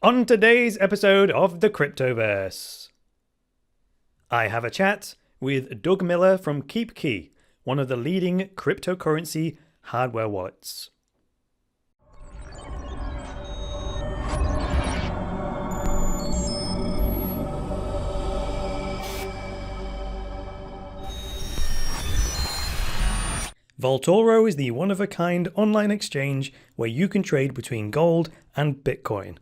On today's episode of the Cryptoverse, I have a chat with Doug Miller from KeepKey, one of the leading cryptocurrency hardware wallets. Vaultoro is the one-of-a-kind online exchange where you can trade between gold and Bitcoin.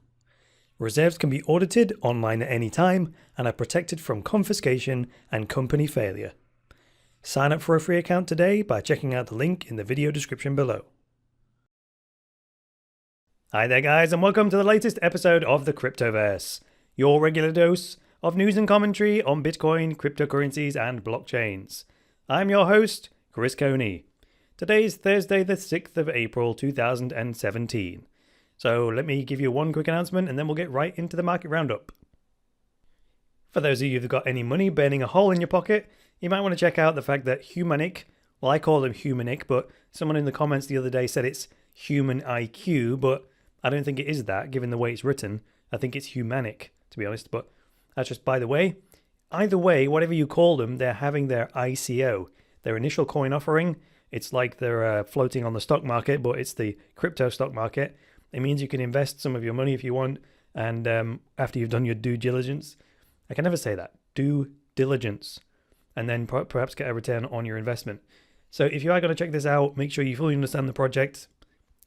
Reserves can be audited online at any time and are protected from confiscation and company failure. Sign up for a free account today by checking out the link in the video description below. Hi there guys, and welcome to the latest episode of the Cryptoverse, your regular dose of news and commentary on Bitcoin, cryptocurrencies and blockchains. I'm your host, Chris Coney. Today's Thursday the 6th of April 2017. So let me give you one quick announcement and then we'll get right into the market roundup. For those of you who've got any money burning a hole in your pocket, you might want to check out the fact that Humanic, well I call them Humanic, but someone in the comments the other day said it's Human IQ, but I don't think it is that given the way it's written. I think it's Humanic, to be honest, but that's just by the way. Either way, whatever you call them, they're having their ICO, their initial coin offering. It's like they're floating on the stock market, but it's the crypto stock market. It means you can invest some of your money if you want, and after you've done your due diligence, I can never say that, due diligence, and then perhaps get a return on your investment. So if you are going to check this out, make sure you fully understand the project,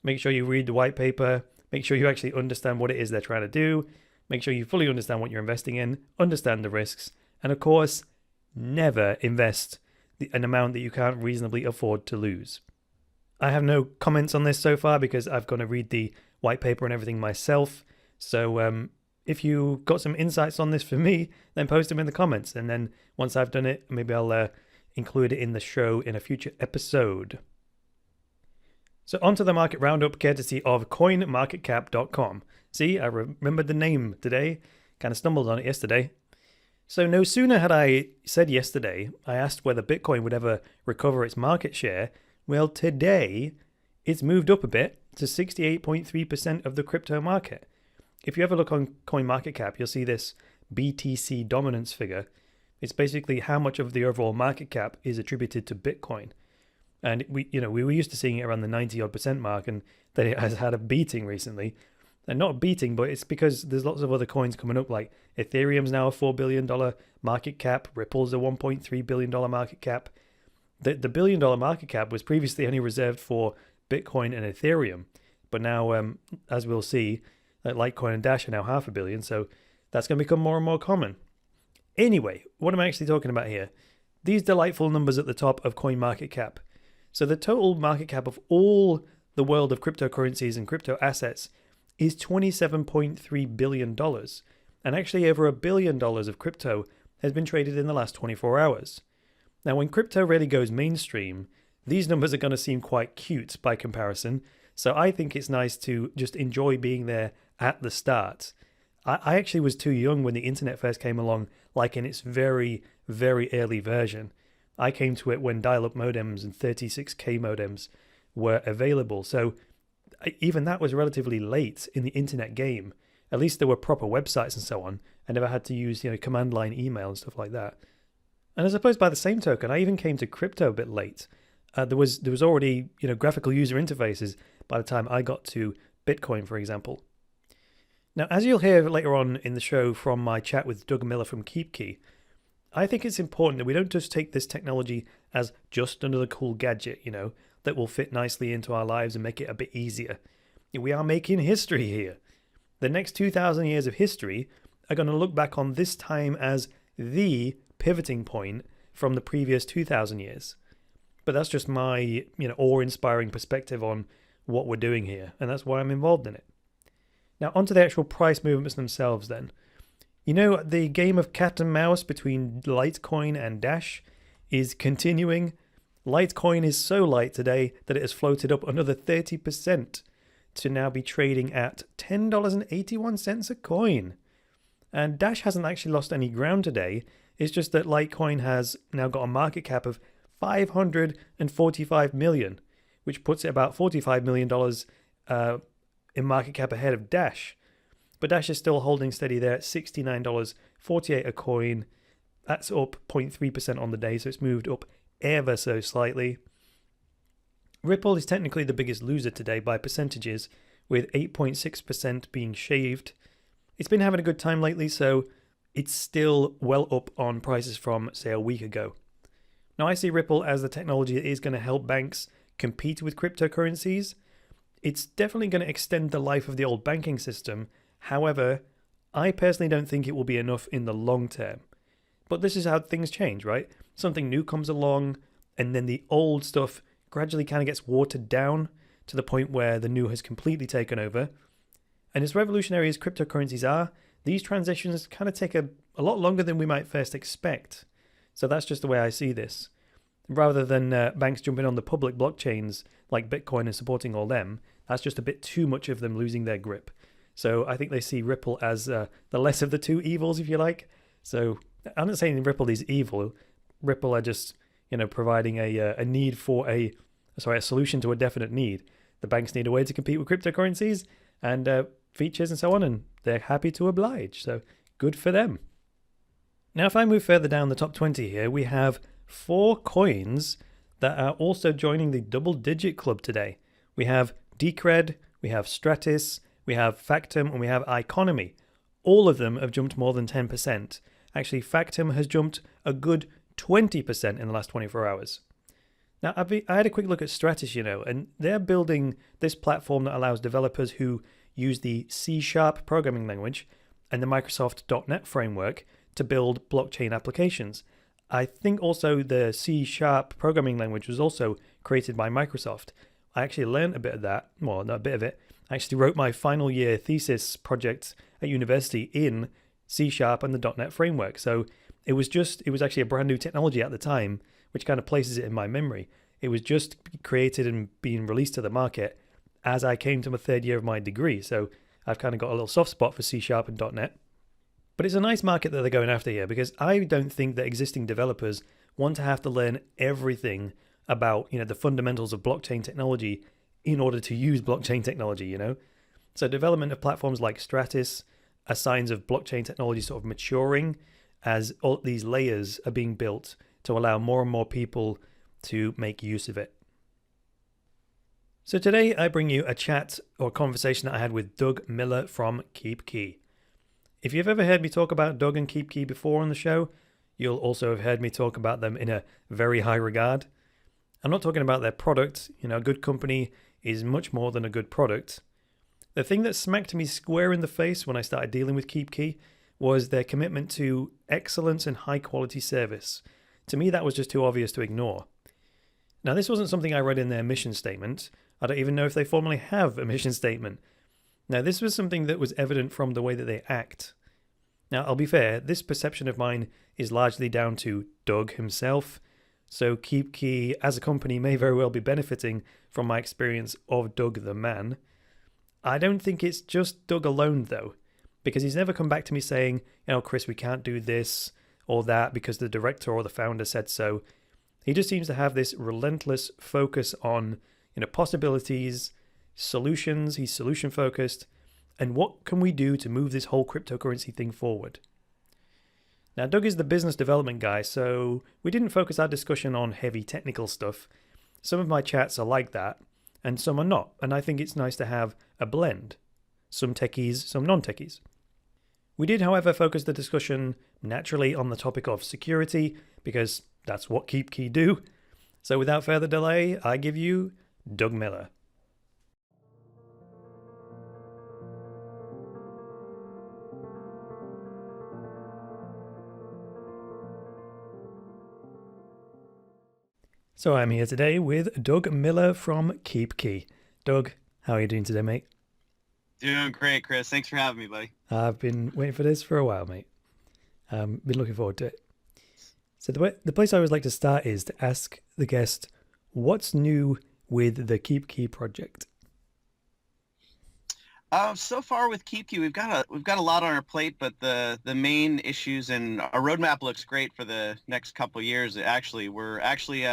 make sure you read the white paper, make sure you actually understand what it is they're trying to do, make sure you fully understand what you're investing in, understand the risks, and of course, never invest an amount that you can't reasonably afford to lose. I have no comments on this so far because I've got to read the white paper and everything myself. So if you got some insights on this for me, then post them in the comments. And then once I've done it, maybe I'll include it in the show in a future episode. So onto the market roundup courtesy of coinmarketcap.com. See, I remembered the name today. Kind of stumbled on it yesterday. So no sooner had I said yesterday, I asked whether Bitcoin would ever recover its market share. Well, today it's moved up a bit to 68.3% of the crypto market. If you ever look on CoinMarketCap, you'll see this BTC dominance figure. It's basically how much of the overall market cap is attributed to Bitcoin. And we were used to seeing it around the 90% mark, and then it has had a beating recently. And not a beating, but it's because there's lots of other coins coming up, like Ethereum's now a $4 billion market cap, Ripple's a $1.3 billion market cap. The $1 billion market cap was previously only reserved for Bitcoin and Ethereum, but now, as we'll see, Litecoin and Dash are now $500 million, so that's going to become more and more common. Anyway, what am I actually talking about here? These delightful numbers at the top of CoinMarketCap. So the total market cap of all the world of cryptocurrencies and crypto assets is $27.3 billion, and actually over $1 billion of crypto has been traded in the last 24 hours. Now, when crypto really goes mainstream, these numbers are going to seem quite cute by comparison, so I think it's nice to just enjoy being there at the start. I actually was too young when the internet first came along, like in its very, very early version. I came to it when dial-up modems and 36K modems were available, so even that was relatively late in the internet game. At least there were proper websites and so on. I never had to use command line email and stuff like that. And I suppose by the same token, I even came to crypto a bit late. There was already graphical user interfaces by the time I got to Bitcoin, for example. Now, as you'll hear later on in the show from my chat with Doug Miller from KeepKey, I think it's important that we don't just take this technology as just another cool gadget, that will fit nicely into our lives and make it a bit easier. We are making history here. The next 2,000 years of history are going to look back on this time as the pivoting point from the previous 2,000 years. But that's just my, awe-inspiring perspective on what we're doing here, and that's why I'm involved in it. Now, onto the actual price movements themselves then. The game of cat and mouse between Litecoin and Dash is continuing. Litecoin is so light today that it has floated up another 30% to now be trading at $10.81 a coin. And Dash hasn't actually lost any ground today. It's just that Litecoin has now got a market cap of $545 million, which puts it about $45 million in market cap ahead of Dash. But Dash is still holding steady there at $69.48 a coin. That's up 0.3% on the day, so it's moved up ever so slightly. Ripple is technically the biggest loser today by percentages, with 8.6% being shaved. It's been having a good time lately, so it's still well up on prices from, say, a week ago. Now, I see Ripple as the technology that is going to help banks compete with cryptocurrencies. It's definitely going to extend the life of the old banking system. However, I personally don't think it will be enough in the long term. But this is how things change, right? Something new comes along, and then the old stuff gradually kind of gets watered down to the point where the new has completely taken over. And as revolutionary as cryptocurrencies are, these transitions kind of take a lot longer than we might first expect. So that's just the way I see this. Rather than banks jumping on the public blockchains like Bitcoin and supporting all them, that's just a bit too much of them losing their grip. So I think they see Ripple as the less of the two evils, if you like. So I'm not saying Ripple is evil. Ripple are just, providing a need for a solution to a definite need. The banks need a way to compete with cryptocurrencies and features and so on, and they're happy to oblige. So good for them. Now, if I move further down the top 20 here, we have 4 coins that are also joining the double-digit club today. We have Decred, we have Stratis, we have Factom, and we have Iconomy. All of them have jumped more than 10%. Actually, Factom has jumped a good 20% in the last 24 hours. Now, I had a quick look at Stratis, and they're building this platform that allows developers who use the C# programming language and the Microsoft .NET framework to build blockchain applications. I think also the C# programming language was also created by Microsoft. I actually learned a bit of that. Well, not a bit of it. I actually wrote my final year thesis project at university in C# and the .NET framework. So it was actually a brand new technology at the time, which kind of places it in my memory. It was just created and being released to the market as I came to my third year of my degree. So I've kind of got a little soft spot for C# and .NET. But it's a nice market that they're going after here, because I don't think that existing developers want to have to learn everything about, the fundamentals of blockchain technology in order to use blockchain technology, So development of platforms like Stratis are signs of blockchain technology sort of maturing as all these layers are being built to allow more and more people to make use of it. So today I bring you a chat or conversation that I had with Doug Miller from KeepKey. If you've ever heard me talk about Doug and KeepKey before on the show, you'll also have heard me talk about them in a very high regard. I'm not talking about their product. A good company is much more than a good product. The thing that smacked me square in the face when I started dealing with KeepKey was their commitment to excellence and high quality service. To me, that was just too obvious to ignore. Now, this wasn't something I read in their mission statement. I don't even know if they formally have a mission statement. Now, this was something that was evident from the way that they act. Now, I'll be fair, this perception of mine is largely down to Doug himself, so KeepKey as a company may very well be benefiting from my experience of Doug the man. I don't think it's just Doug alone, though, because he's never come back to me saying, Chris, we can't do this or that because the director or the founder said so. He just seems to have this relentless focus on, possibilities, solutions. He's solution focused. And what can we do to move this whole cryptocurrency thing forward? Now, Doug is the business development guy, so we didn't focus our discussion on heavy technical stuff. Some of my chats are like that, and some are not. And I think it's nice to have a blend. Some techies, some non-techies. We did, however, focus the discussion naturally on the topic of security, because that's what KeepKey do. So without further delay, I give you Doug Miller. So I'm here today with Doug Miller from KeepKey. Doug, how are you doing today, mate? Doing great, Chris. Thanks for having me, buddy. I've been waiting for this for a while, mate. Been looking forward to it. So the place I always like to start is to ask the guest, what's new with the KeepKey project? So far with KeepKey, we've got a lot on our plate, but the main issues and our roadmap looks great for the next couple of years. We're actually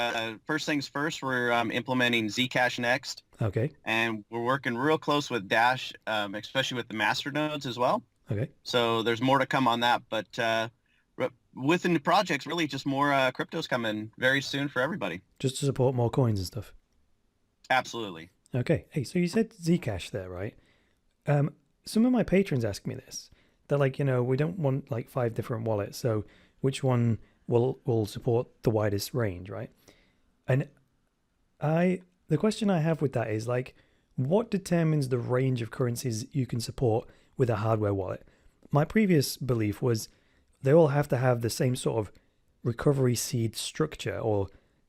first things first. We're implementing Zcash next, Okay. and we're working real close with Dash, especially with the master nodes as well. Okay. So there's more to come on that, but within the projects, really just more cryptos coming very soon for everybody. Just to support more coins and stuff. Absolutely. Okay. Hey, so you said Zcash there, right? Some of my patrons ask me this. They're like, we don't want like 5 different wallets, so which one will support the widest range, right? And the question I have with that is like, what determines the range of currencies you can support with a hardware wallet? My previous belief was they all have to have the same sort of recovery seed structure, or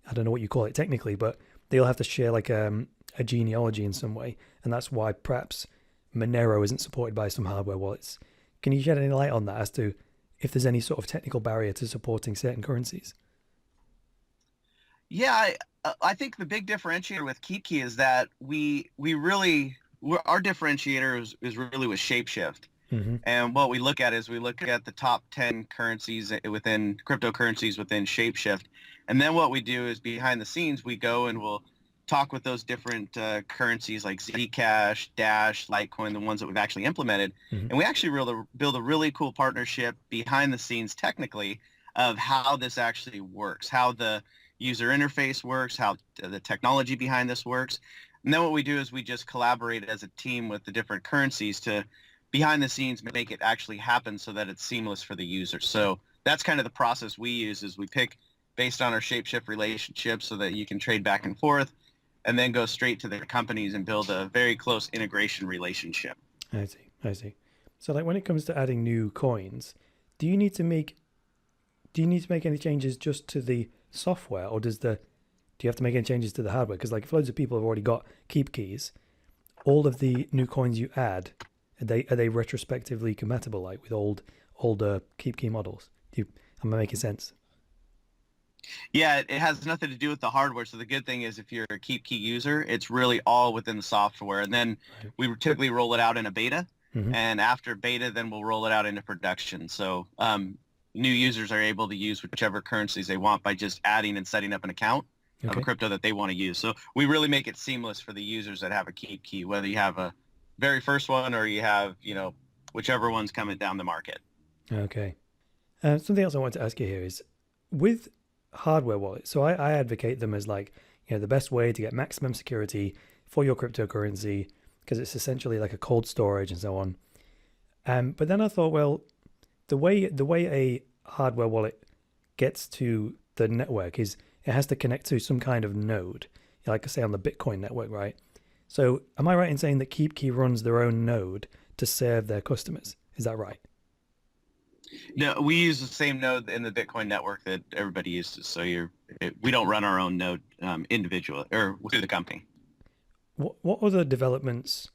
I don't know what you call it technically, but they all have to share like a genealogy in some way, and that's why perhaps Monero isn't supported by some hardware wallets. Can you shed any light on that as to if there's any sort of technical barrier to supporting certain currencies? Yeah, I think the big differentiator with KeepKey is that our differentiator is really with Shapeshift. Mm-hmm. And what we look at is we look at the top 10 currencies within cryptocurrencies within Shapeshift. And then what we do is behind the scenes, we go and we'll talk with those different currencies like Zcash, Dash, Litecoin, the ones that we've actually implemented. Mm-hmm. And we actually build a really cool partnership behind the scenes technically of how this actually works, how the user interface works, how the technology behind this works. And then what we do is we just collaborate as a team with the different currencies to behind the scenes make it actually happen so that it's seamless for the user. So that's kind of the process we use is we pick based on our Shapeshift relationship so that you can trade back and forth and then go straight to the companies and build a very close integration relationship. I see. So like when it comes to adding new coins, do you need to make any changes just to the software, or do you have to make any changes to the hardware? Because like if loads of people have already got KeepKeys, all of the new coins you add, are they retrospectively compatible like with older KeepKey models? Am I making sense? Yeah, it has nothing to do with the hardware. So the good thing is if you're a KeepKey user, it's really all within the software. And then Right. we typically roll it out in a beta. Mm-hmm. And after beta, then we'll roll it out into production. So new users are able to use whichever currencies they want by just adding and setting up an account of Okay. a crypto that they want to use. So we really make it seamless for the users that have a KeepKey, whether you have a very first one or you have, whichever one's coming down the market. Okay. Something else I wanted to ask you here is with hardware wallets. So I advocate them as like, the best way to get maximum security for your cryptocurrency because it's essentially like a cold storage and so on. But then I thought, well, the way a hardware wallet gets to the network is it has to connect to some kind of node, like I say on the Bitcoin network, right? So am I right in saying that KeepKey runs their own node to serve their customers? Is that right? No, we use the same node in the Bitcoin network that everybody uses. So we don't run our own node individually or through the company. What other developments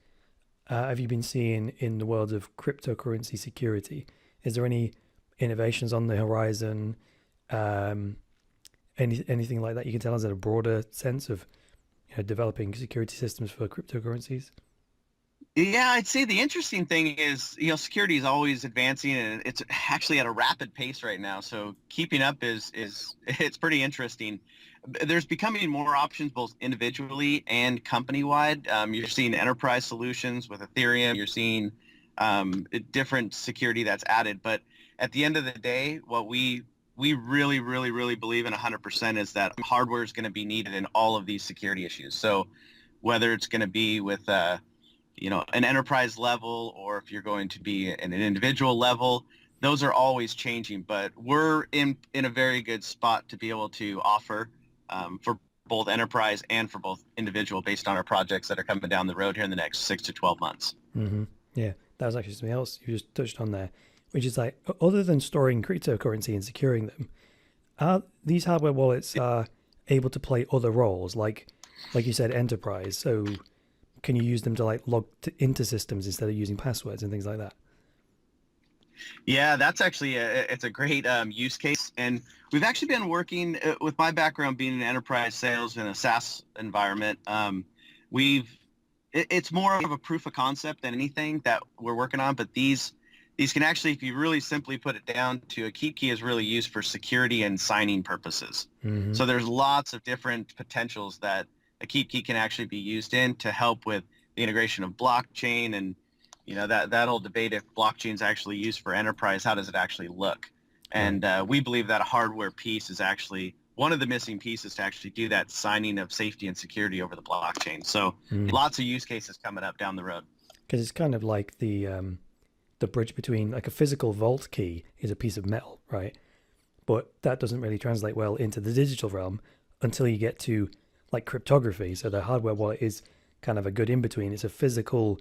have you been seeing in the world of cryptocurrency security? Is there any innovations on the horizon? Anything like that you can tell us in a broader sense of developing security systems for cryptocurrencies? Yeah, I'd say the interesting thing is, security is always advancing and it's actually at a rapid pace right now. So keeping up is it's pretty interesting. There's becoming more options both individually and company-wide. You're seeing enterprise solutions with Ethereum. You're seeing different security that's added. But at the end of the day, what we really, really, really believe in 100% is that hardware is going to be needed in all of these security issues. So whether it's going to be with an enterprise level, or if you're going to be in an individual level, those are always changing. But we're in a very good spot to be able to offer for both enterprise and for both individual based on our projects that are coming down the road here in the next 6 to 12 months. Mm-hmm. Yeah, that was actually something else you just touched on there, which is like, other than storing cryptocurrency and securing them, are these hardware wallets are able to play other roles, like you said, enterprise. So can you use them to like log into systems instead of using passwords and things like that? Yeah, that's actually it's a great use case. And we've actually been working with my background being in enterprise sales in a SaaS environment. We've it's more of a proof of concept than anything that we're working on. But these can actually, if you really simply put it down to, a keep key is really used for security and signing purposes. Mm-hmm. So there's lots of different potentials that a keep key can actually be used in to help with the integration of blockchain. And that whole debate, if blockchain is actually used for enterprise, how does it actually look? And we believe that a hardware piece is actually one of the missing pieces to actually do that signing of safety and security over the blockchain. So lots of use cases coming up down the road. Because it's kind of like the bridge between, like, a physical vault key is a piece of metal, right? But that doesn't really translate well into the digital realm until you get to, like, cryptography. So the hardware wallet is kind of a good in-between. It's a physical,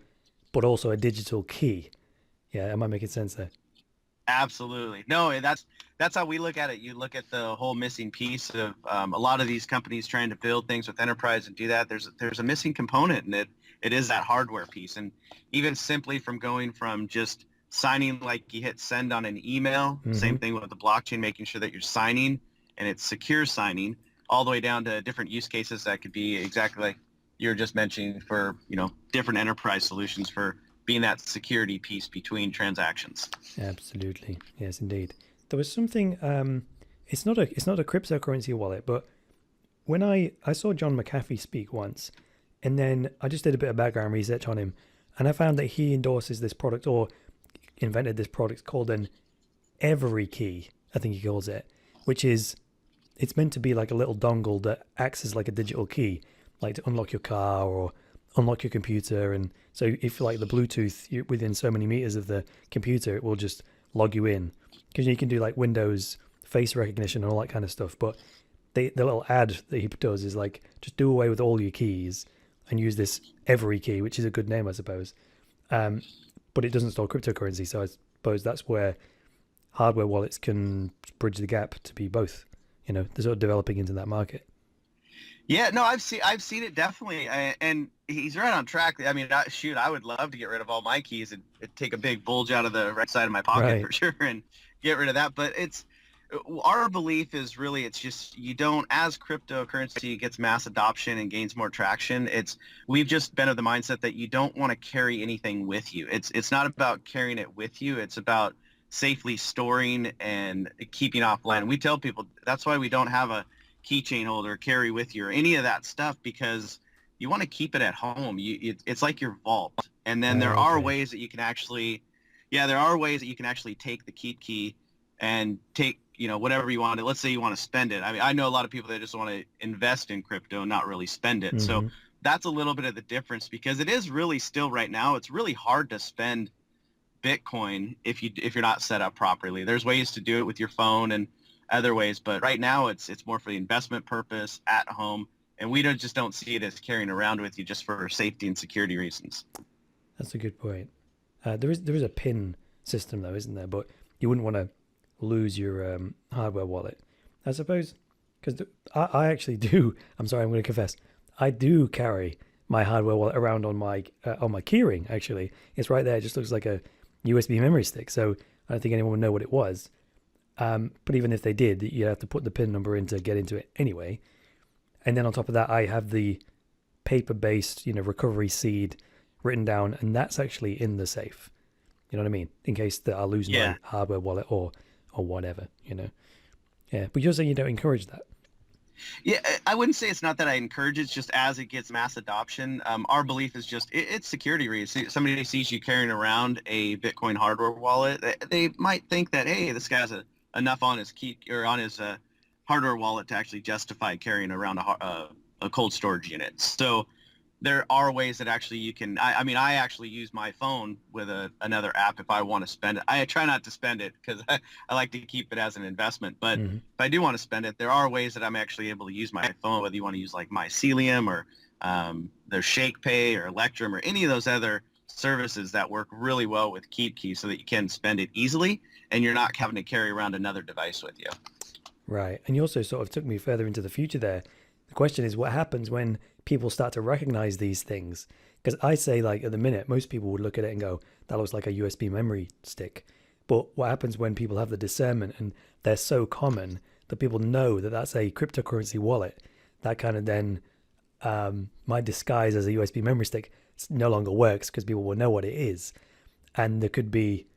but also a digital key. Yeah, am I making sense there? Absolutely. No, that's how we look at it. You look at the whole missing piece of a lot of these companies trying to build things with enterprise and do that. There's a missing component, and it is that hardware piece. And even simply from going from just signing, like you hit send on an email, same thing with the blockchain, making sure that you're signing and it's secure signing, all the way down to different use cases that could be exactly like you're just mentioning for, different enterprise solutions for being that security piece between transactions. Absolutely. Yes, indeed. There was something, it's not a cryptocurrency wallet, but when I saw John McAfee speak once, and then I just did a bit of background research on him, and I found that he endorses this product, or invented this product called an Every Key, I think he calls it, which is, it's meant to be like a little dongle that acts as like a digital key, like to unlock your car or unlock your computer. And so if, like, the Bluetooth, you're within so many meters of the computer, it will just log you in, because you can do like Windows face recognition and all that kind of stuff. But the little ad that he does is like, just do away with all your keys and use this Every Key, which is a good name, I suppose. But it doesn't store cryptocurrency, so I suppose that's where hardware wallets can bridge the gap to be both. They're sort of developing into that market. Yeah, no, I've seen it definitely, and he's right on track. I mean, I would love to get rid of all my keys and take a big bulge out of the right side of my pocket for sure and get rid of that. But our belief is really, it's just, you don't, as cryptocurrency gets mass adoption and gains more traction, we've just been of the mindset that you don't want to carry anything with you. It's not about carrying it with you. It's about safely storing and keeping offline. We tell people that's why we don't have a keychain holder, carry with you, or any of that stuff, because you want to keep it at home. It's like your vault. And then there are ways that you can actually, take the keep key and take, whatever you want. Let's say you want to spend it. I mean, I know a lot of people that just want to invest in crypto and not really spend it. So that's a little bit of the difference, because it is really still right now, it's really hard to spend Bitcoin if you're not set up properly. There's ways to do it with your phone and other ways, but right now it's more for the investment purpose at home, and we just don't see it as carrying around with you just for safety and security reasons. That's a good point. There is a PIN system though, isn't there? But you wouldn't want to lose your hardware wallet, I suppose, because I actually do. I'm sorry, I'm going to confess, I do carry my hardware wallet around on my keyring. Actually, it's right there. It just looks like a USB memory stick, so I don't think anyone would know what it was. But even if they did, you have to put the PIN number in to get into it anyway. And then on top of that, I have the paper-based, recovery seed written down, and that's actually in the safe. You know what I mean? In case that I lose my hardware wallet or whatever, Yeah, but you're saying you don't encourage that. Yeah, I wouldn't say it's not that I encourage it. It's just as it gets mass adoption, our belief is just it's security reasons. Somebody sees you carrying around a Bitcoin hardware wallet, they might think that, hey, this guy has enough on his key or on his hardware wallet to actually justify carrying around a cold storage unit. So there are ways that actually you can. I actually use my phone with another app if I want to spend it. I try not to spend it because I like to keep it as an investment. But if I do want to spend it, there are ways that I'm actually able to use my phone, whether you want to use like Mycelium or there's ShakePay or Electrum or any of those other services that work really well with KeepKey, so that you can spend it easily and you're not having to carry around another device with you. Right. And you also sort of took me further into the future there. The question is, what happens when people start to recognize these things? Because I say, like, at the minute, most people would look at it and go, that looks like a USB memory stick. But what happens when people have the discernment and they're so common that people know that that's a cryptocurrency wallet? That kind of then might disguise as a USB memory stick. no longer works because people will know what it is, and there could be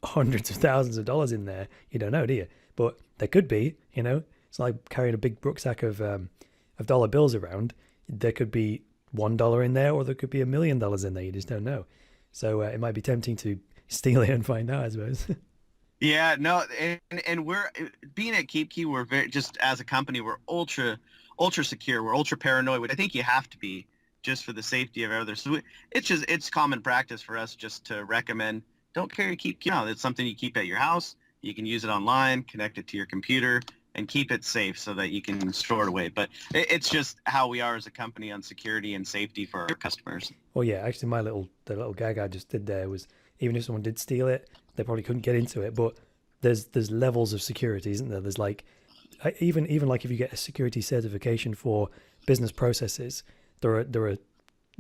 hundreds of thousands of dollars in there. You don't know, do you? But there could be. It's like carrying a big rucksack of dollar bills around. There could be $1 in there, or there could be $1 million in there. You just don't know. So it might be tempting to steal it and find out, I suppose. Yeah, no, and we're being at KeepKey, we're very, just as a company, we're ultra secure. We're ultra paranoid, which I think you have to be just for the safety of others. So it's common practice for us just to recommend don't carry KeepKey. No, it's something you keep at your house. You can use it online, connect it to your computer, and keep it safe so that you can store it away. But it's just how we are as a company on security and safety for our customers. Well, yeah, actually, the little gag I just did there was, even if someone did steal it, they probably couldn't get into it. But there's levels of security, isn't there? There's like even like if you get a security certification for business processes, there are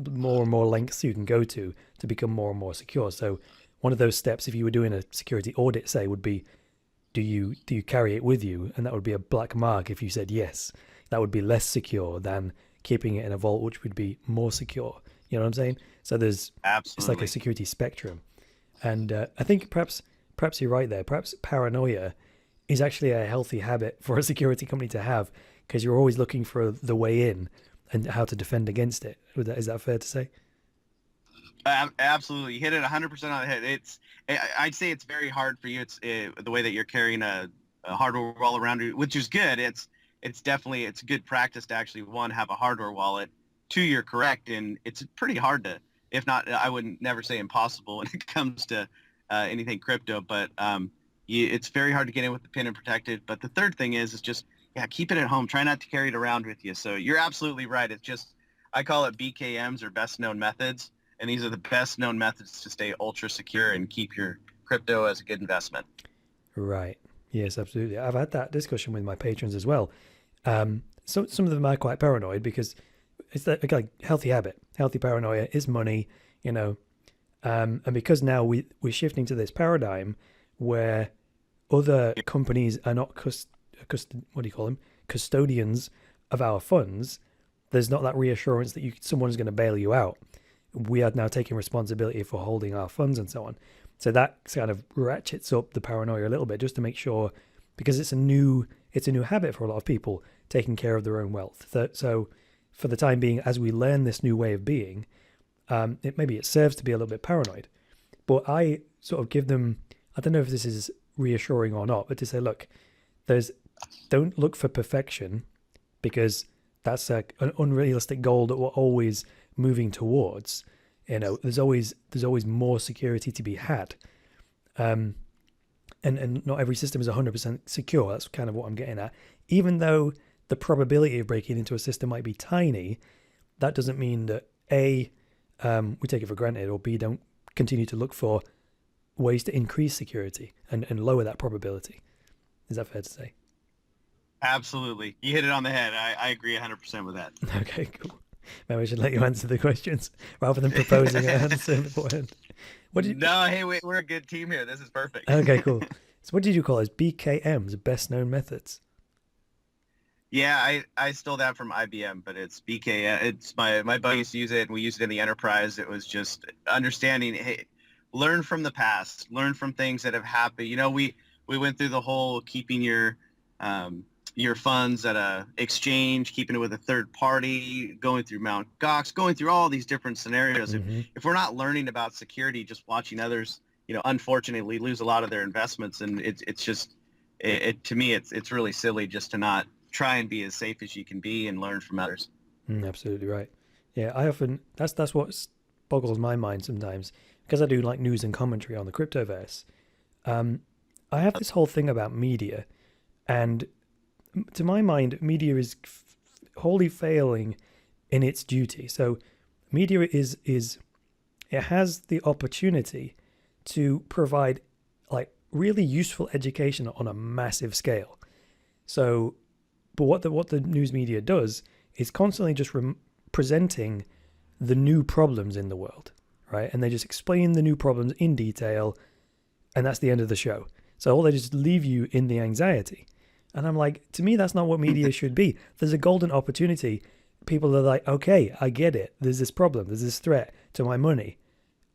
more and more lengths you can go to become more and more secure. So one of those steps, if you were doing a security audit, say, would be, do you carry it with you? And that would be a black mark. If you said yes, that would be less secure than keeping it in a vault, which would be more secure. You know what I'm saying? So there's It's like a security spectrum. And I think perhaps you're right there. Perhaps paranoia is actually a healthy habit for a security company to have, because you're always looking for the way in and how to defend against it. Is that fair to say? Absolutely. You hit it 100% on the head. I'd say it's very hard for you. It's the way that you're carrying a hardware wallet around you, which is good. It's good practice to actually, one, have a hardware wallet. Two, you're correct. And it's pretty hard to, if not, I wouldn't never say impossible when it comes to anything crypto, but it's very hard to get in with the PIN and protect it. But the third thing is just, keep it at home. Try not to carry it around with you. So you're absolutely right. It's just, I call it BKMs, or best known methods. And these are the best known methods to stay ultra secure and keep your crypto as a good investment. Right. Yes, absolutely. I've had that discussion with my patrons as well. So some of them are quite paranoid because it's like healthy habit. Healthy paranoia is money, and because now we're shifting to this paradigm where other companies are not custodians of our funds. There's not that reassurance that someone's going to bail you out. We are now taking responsibility for holding our funds and so on. So that kind of ratchets up the paranoia a little bit, just to make sure, because it's a new habit for a lot of people, taking care of their own wealth. So for the time being, as we learn this new way of being, it serves to be a little bit paranoid. But I sort of give them, I don't know if this is reassuring or not, but to say, look, don't look for perfection, because that's an unrealistic goal that we're always moving towards. There's always more security to be had, and not every system is 100% secure. That's kind of what I'm getting at. Even though the probability of breaking into a system might be tiny, that doesn't mean that A, we take it for granted, or B, don't continue to look for ways to increase security and lower that probability. Is that fair to say? Absolutely. You hit it on the head. I agree 100% with that. Okay, cool. Maybe I should let you answer the questions rather than proposing an answer beforehand. Hey, we're a good team here. This is perfect. Okay, cool. So what did you call it? BKMs, best known methods? Yeah, I stole that from IBM, but it's BKM. It's my buddy used to use it, and we used it in the enterprise. It was just understanding, hey, learn from the past, learn from things that have happened. We went through the whole keeping your funds at a exchange, keeping it with a third party, going through Mt. Gox, going through all these different scenarios. Mm-hmm. If we're not learning about security, just watching others, unfortunately lose a lot of their investments. And it's just, to me, it's really silly just to not try and be as safe as you can be and learn from others. Absolutely right. Yeah, that's what boggles my mind sometimes, because I do like news and commentary on the Cryptoverse. I have this whole thing about media, and to my mind, media is wholly failing in its duty. So media it has the opportunity to provide like really useful education on a massive scale. So, but what the news media does is constantly just presenting the new problems in the world, right? And they just explain the new problems in detail, and that's the end of the show. So all they just leave you in the anxiety. And I'm like, to me, that's not what media should be. There's a golden opportunity. people are like, okay, I get it. There's this problem. There's this threat to my money.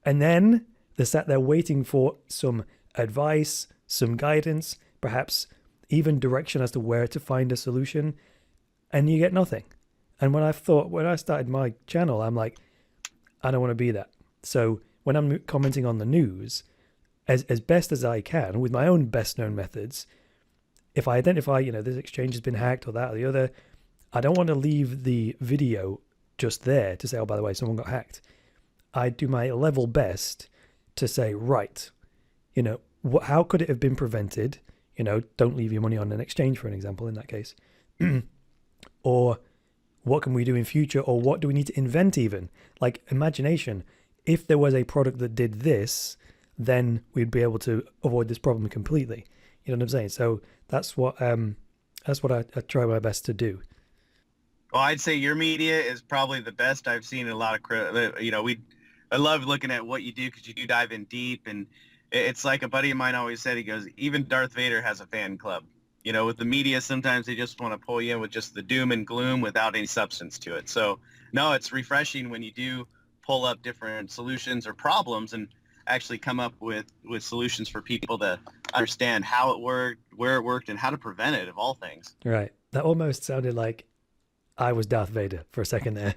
And then they're sat there waiting for some advice, some guidance, perhaps even direction as to where to find a solution. And you get nothing. And when I started my channel, I'm like, I don't want to be that. So when I'm commenting on the news, as best as I can, with my own best known methods, if I identify, this exchange has been hacked or that or the other, I don't want to leave the video just there to say, oh, by the way, someone got hacked. I do my level best to say, right, how could it have been prevented? Don't leave your money on an exchange, for an example, in that case. Or what can we do in future? Or what do we need to invent even? Like imagination. If there was a product that did this, then we'd be able to avoid this problem completely. You know what I'm saying? So that's what I try my best to do. Well, I'd say your media is probably the best I've seen in a lot of, I love looking at what you do because you do dive in deep. And it's like a buddy of mine always said, he goes, even Darth Vader has a fan club. With the media, sometimes they just want to pull you in with just the doom and gloom without any substance to it. So no, it's refreshing when you do pull up different solutions or problems and actually come up with solutions for people to understand how it worked, where it worked, and how to prevent it, of all things. Right. That almost sounded like I was Darth Vader for a second there.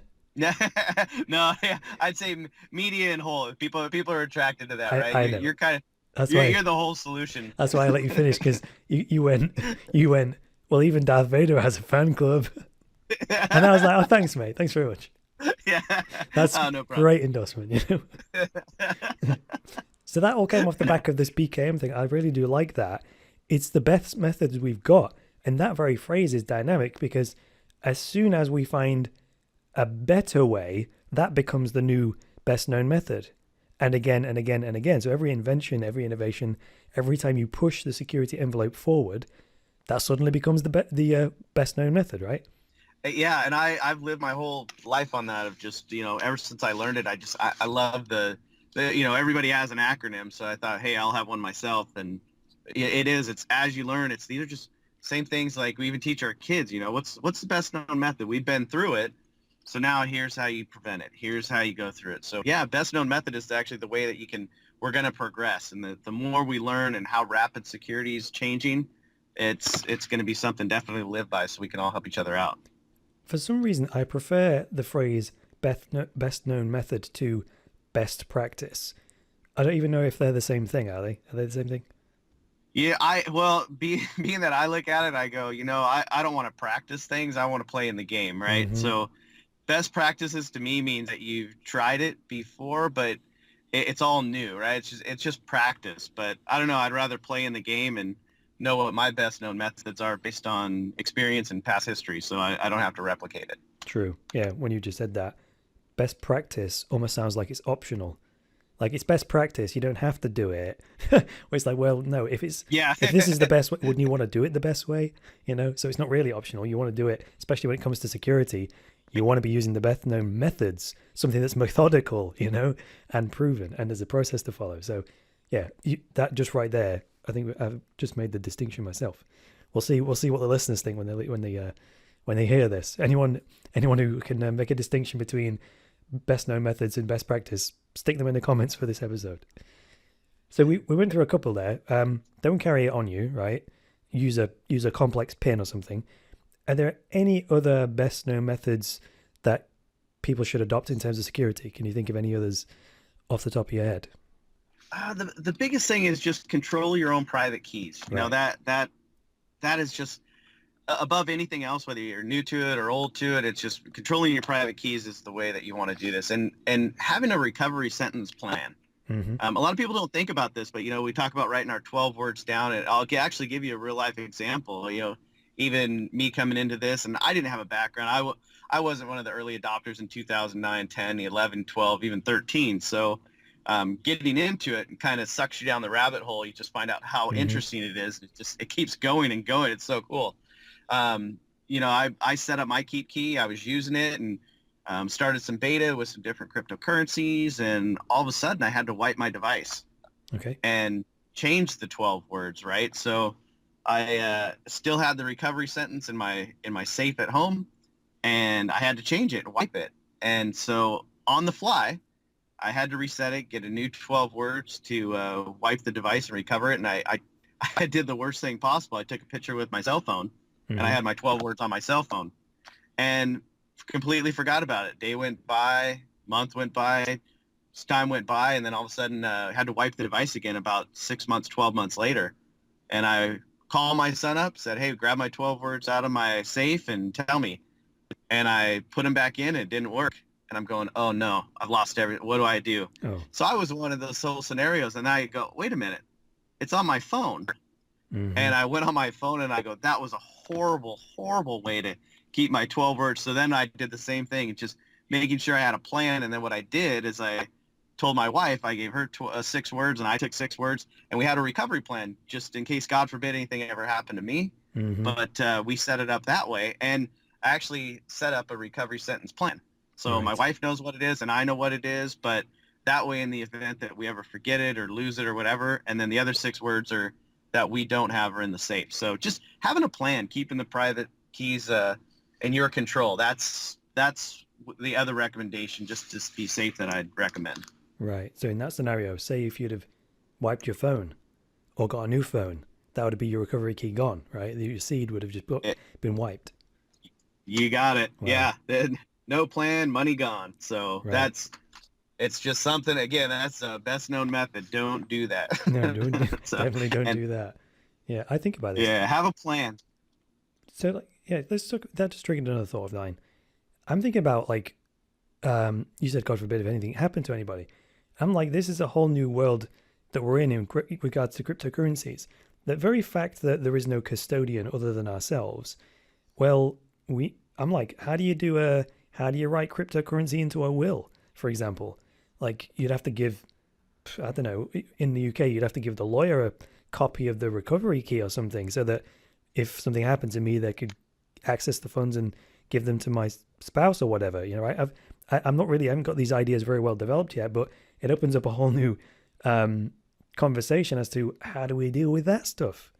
No, yeah, I'd say media and whole. People are attracted to that, right? I know. You're kind of That's you're the whole solution. That's why I let you finish, because you went, well, even Darth Vader has a fan club. And I was like, oh, thanks, mate. Thanks very much. Yeah. That's no great endorsement, So that all came off the back of this BKM thing. I really do like that. It's the best methods we've got. And that very phrase is dynamic, because as soon as we find a better way, that becomes the new best known method. And again and again and again. So every invention, every innovation, every time you push the security envelope forward, that suddenly becomes the best known method, right? Yeah, and I've lived my whole life on that of just, ever since I learned it, I love the everybody has an acronym. So I thought, hey, I'll have one myself. And it's as you learn, these are just same things like we even teach our kids, what's the best known method? We've been through it. So now here's how you prevent it. Here's how you go through it. So yeah, best known method is actually the way that we're going to progress. And the more we learn and how rapid security is changing, it's going to be something definitely to live by, so we can all help each other out. For some reason, I prefer the phrase best known method to best practice. I don't even know if they're the same thing, are they? Are they the same thing? Yeah, being that I look at it, I go, I don't want to practice things. I want to play in the game, right? Mm-hmm. So best practices to me means that you've tried it before, but it's all new, right? It's just practice. But I don't know. I'd rather play in the game and know what my best known methods are based on experience and past history, so I don't have to replicate it. True. Yeah, when you just said that, best practice almost sounds like it's optional. Like, it's best practice, you don't have to do it. Where it's like, well, no, if this is the best way, wouldn't you want to do it the best way? So it's not really optional. You want to do it, especially when it comes to security. You want to be using the best known methods, something that's methodical, and proven, and there's a process to follow. So yeah, that just right there, I think I've just made the distinction myself. We'll see what the listeners think when they hear this. Anyone who can make a distinction between best known methods and best practice, stick them in the comments for this episode. So we went through a couple there. Don't carry it on you, right? Use a complex pin or something. Are there any other best known methods that people should adopt in terms of security? Can you think of any others off the top of your head? The biggest thing is just control your own private keys. Right. That is just above anything else, whether you're new to it or old to it. It's just controlling your private keys is the way that you want to do this, and having a recovery sentence plan. Mm-hmm. A lot of people don't think about this, but we talk about writing our 12 words down, and I'll actually give you a real life example. Even me coming into this, and I didn't have a background. I wasn't one of the early adopters in 2009, 10, 11, 12, even 13. So getting into it and kind of sucks you down the rabbit hole. You just find out how interesting it is. It keeps going and going. It's so cool. I set up my KeepKey. I was using it and started some beta with some different cryptocurrencies, and all of a sudden I had to wipe my device. Okay. And change the 12 words, right? So I still had the recovery sentence in my safe at home, and I had to change it, wipe it. And so on the fly, I had to reset it, get a new 12 words to wipe the device and recover it. And I did the worst thing possible. I took a picture with my cell phone, and I had my 12 words on my cell phone, and completely forgot about it. Day went by, month went by, time went by, and then all of a sudden had to wipe the device again about 6 months, 12 months later. And I called my son up, said, hey, grab my 12 words out of my safe and tell me. And I put them back in, and it didn't work. And I'm going, oh no, I've lost everything. What do I do? Oh. So I was one of those whole scenarios, and I go, wait a minute, it's on my phone. And I went on my phone, and I go, that was a horrible, horrible way to keep my 12 words. So then I did the same thing, just making sure I had a plan. And then what I did is I told my wife, I gave her 6 words, and I took 6 words, and we had a recovery plan just in case, God forbid, anything ever happened to me. But we set it up that way, and I actually set up a recovery sentence plan. So my wife knows what it is, and I know what it is, but that way, in the event that we ever forget it or lose it or whatever, and then the other 6 words are that we don't have are in the safe. So just having a plan, keeping the private keys in your control. That's the other recommendation, just to be safe, that I'd recommend. Right. So in that scenario, say if you'd have wiped your phone or got a new phone, that would be your recovery key gone, right? Your seed would have just been wiped. You got it. Wow. Yeah. No plan, money gone. So it's just something, again, that's the best known method. Don't do that. No, definitely don't do that. Yeah, I think about this. Yeah, have a plan. So, let's talk. That just triggered another thought of mine. I'm thinking about, you said, God forbid, if anything happened to anybody. I'm like, this is a whole new world that we're in regards to cryptocurrencies. That very fact that there is no custodian other than ourselves. Well, I'm like, how do you write cryptocurrency into a will, for example? Like, you'd have to give, I don't know, in the UK, you'd have to give the lawyer a copy of the recovery key or something, so that if something happened to me, they could access the funds and give them to my spouse or whatever. You know, I haven't got these ideas very well developed yet, but it opens up a whole new conversation as to how do we deal with that stuff.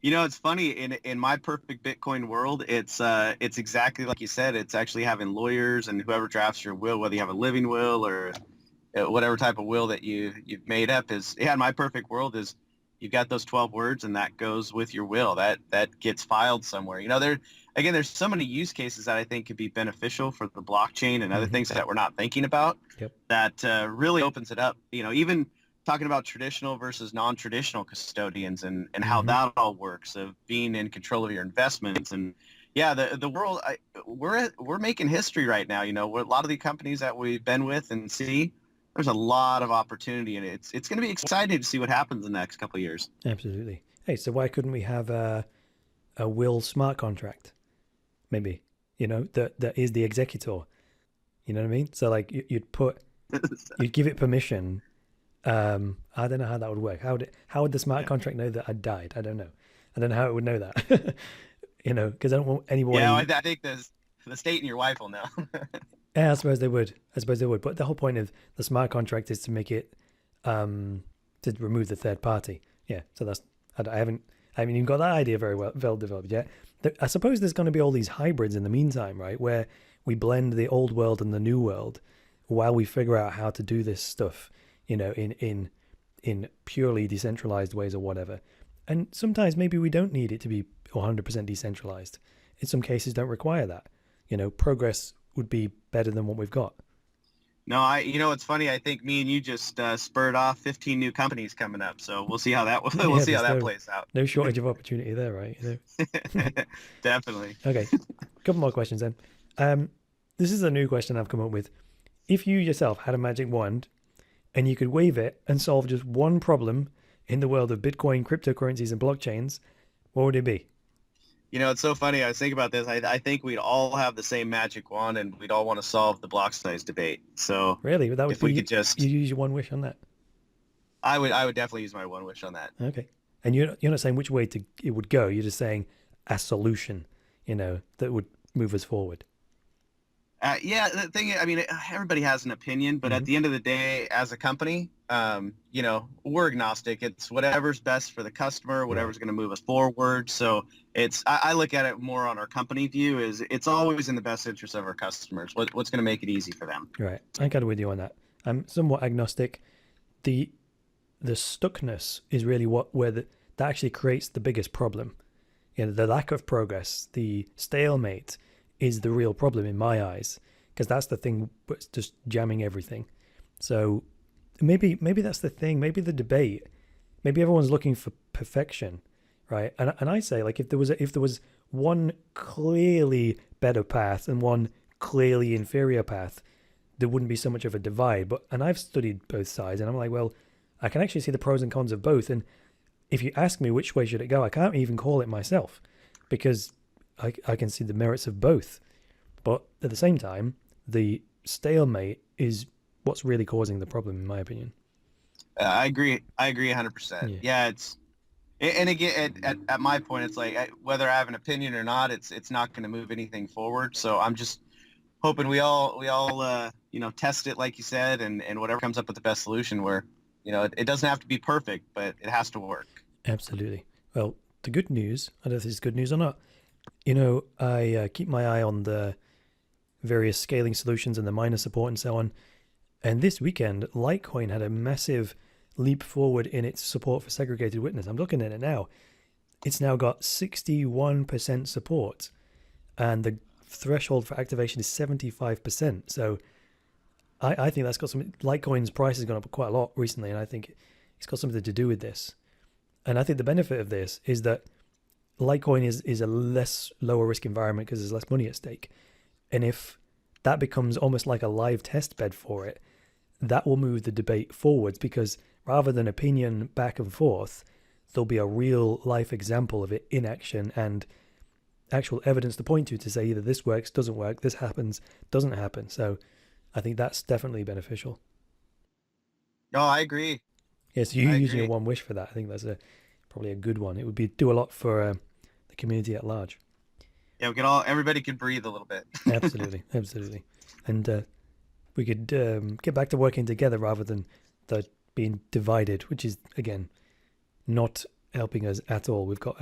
You know, it's funny, in my perfect Bitcoin world, it's exactly like you said. It's actually having lawyers and whoever drafts your will, whether you have a living will or whatever type of will that you've made up, in my perfect world is you've got those 12 words, and that goes with your will. That gets filed somewhere. You know, there's so many use cases that I think could be beneficial for the blockchain and other things that we're not thinking about. Yep. That really opens it up. You know, even talking about traditional versus non-traditional custodians and how that all works, of being in control of your investments. And yeah, the world, we're making history right now. You know, a lot of the companies that we've been with and see, there's a lot of opportunity, and it's going to be exciting to see what happens in the next couple of years. Absolutely. Hey, so why couldn't we have a will smart contract? Maybe, you know, that is the executor. You know what I mean? So like you'd give it permission. I don't know how that would work. How would the smart contract know that I died? I don't know. I don't know how it would know that. You know, because I don't want anyone. Yeah, I think the state and your wife will know. Yeah, I suppose they would. But the whole point of the smart contract is to make it, to remove the third party. Yeah. So I haven't even got that idea very well developed yet. I suppose there's going to be all these hybrids in the meantime, right? Where we blend the old world and the new world while we figure out how to do this stuff, you know, in purely decentralized ways or whatever. And sometimes maybe we don't need it to be 100% decentralized. In some cases, don't require that. You know, progress would be better than what we've got. No, you know, it's funny. I think me and you just spurred off 15 new companies coming up. So we'll see how that plays out. No shortage of opportunity there, right? You know? Definitely. Okay, a couple more questions then. This is a new question I've come up with. If you yourself had a magic wand and you could wave it and solve just one problem in the world of Bitcoin, cryptocurrencies, and blockchains, what would it be? You know, it's so funny. I was thinking about this. I think we'd all have the same magic wand, and we'd all want to solve the block size debate. So really, that would if we could just you use your one wish on that. I would definitely use my one wish on that. Okay, and you're not saying which way it would go. You're just saying a solution, you know, that would move us forward. Yeah, the thing, I mean, everybody has an opinion, but at the end of the day, as a company, we're agnostic. It's whatever's best for the customer, whatever's going to move us forward. So I look at it more on our company view is it's always in the best interest of our customers. What's going to make it easy for them. Right. I'm kind of with you on that. I'm somewhat agnostic. The stuckness is really that actually creates the biggest problem. The lack of progress, the stalemate is the real problem in my eyes, because that's the thing that's just jamming everything. So maybe that's the thing. Maybe the debate. Maybe everyone's looking for perfection, right? And I say, like, if there was one clearly better path and one clearly inferior path, there wouldn't be so much of a divide. And I've studied both sides, and I'm like, well, I can actually see the pros and cons of both. And if you ask me which way should it go, I can't even call it myself, because I can see the merits of both. But at the same time, the stalemate is what's really causing the problem, in my opinion. I agree 100%. Yeah, and again, at my point, it's like whether I have an opinion or not, it's not going to move anything forward. So I'm just hoping we all test it, like you said, and whatever comes up with the best solution where, it doesn't have to be perfect, but it has to work. Absolutely. Well, the good news, I don't know if this is good news or not, I keep my eye on the various scaling solutions and the miner support and so on. And this weekend, Litecoin had a massive leap forward in its support for segregated witness. I'm looking at it now. It's now got 61% support, and the threshold for activation is 75%. So I think that's got some. Litecoin's price has gone up quite a lot recently, and I think it's got something to do with this. And I think the benefit of this is that Litecoin is a lower risk environment because there's less money at stake. And if that becomes almost like a live test bed for it, that will move the debate forwards, because rather than opinion back and forth, there'll be a real life example of it in action and actual evidence to point to say either this works, doesn't work, this happens, doesn't happen. So I think that's definitely beneficial. No, I agree. Yes, you using your one wish for that. I think that's probably a good one. It would do a lot for the community at large. Yeah, everybody could breathe a little bit. Absolutely. And we could get back to working together rather than being divided, which is, again, not helping us at all. We've got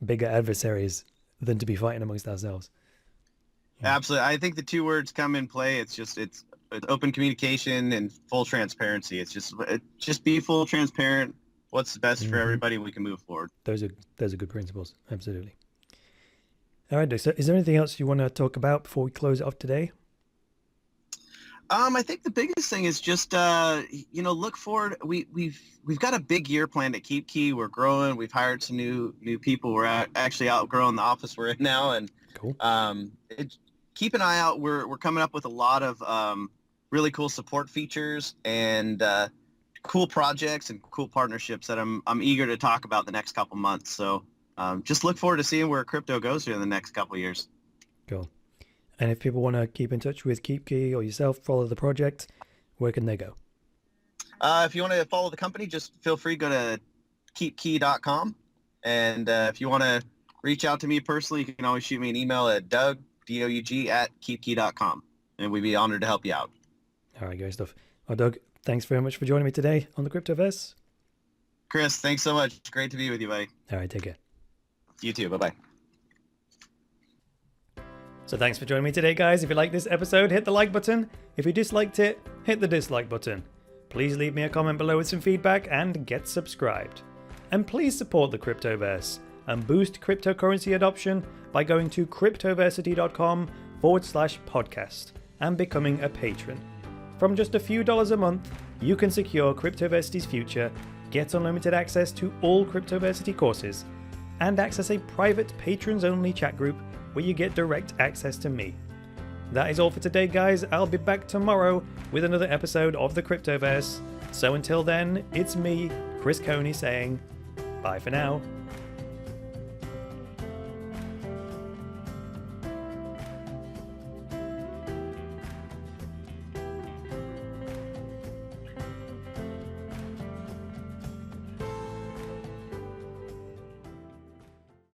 bigger adversaries than to be fighting amongst ourselves. Yeah. Absolutely. I think the two words come in play. It's open communication and full transparency. It's just be full transparent. What's the best for everybody? We can move forward. Those are good principles. Absolutely. All right, Doug. So is there anything else you want to talk about before we close it off today? I think the biggest thing is just look forward. We've got a big year planned at KeepKey. We're growing. We've hired some new people. We're actually outgrowing the office we're in now, and cool. Keep an eye out. We're coming up with a lot of really cool support features and cool projects and cool partnerships that I'm eager to talk about the next couple months. So just look forward to seeing where crypto goes here in the next couple of years. Cool. And if people want to keep in touch with KeepKey or yourself, follow the project, where can they go? If you want to follow the company, just feel free to go to keepkey.com. And if you want to reach out to me personally, you can always shoot me an email at Doug, DOUG, @keepkey.com. And we'd be honored to help you out. All right, great stuff. Well, Doug, thanks very much for joining me today on the Cryptoverse. Chris, thanks so much. Great to be with you, buddy. All right, take care. You too. Bye-bye. So thanks for joining me today, guys. If you liked this episode, hit the like button. If you disliked it, hit the dislike button. Please leave me a comment below with some feedback and get subscribed. And please support the Cryptoverse and boost cryptocurrency adoption by going to cryptoversity.com/podcast and becoming a patron. From just a few dollars a month, you can secure Cryptoversity's future, get unlimited access to all Cryptoversity courses, and access a private patrons-only chat group where you get direct access to me. That is all for today, guys. I'll be back tomorrow with another episode of the Cryptoverse. So until then, it's me, Chris Coney, saying bye for now.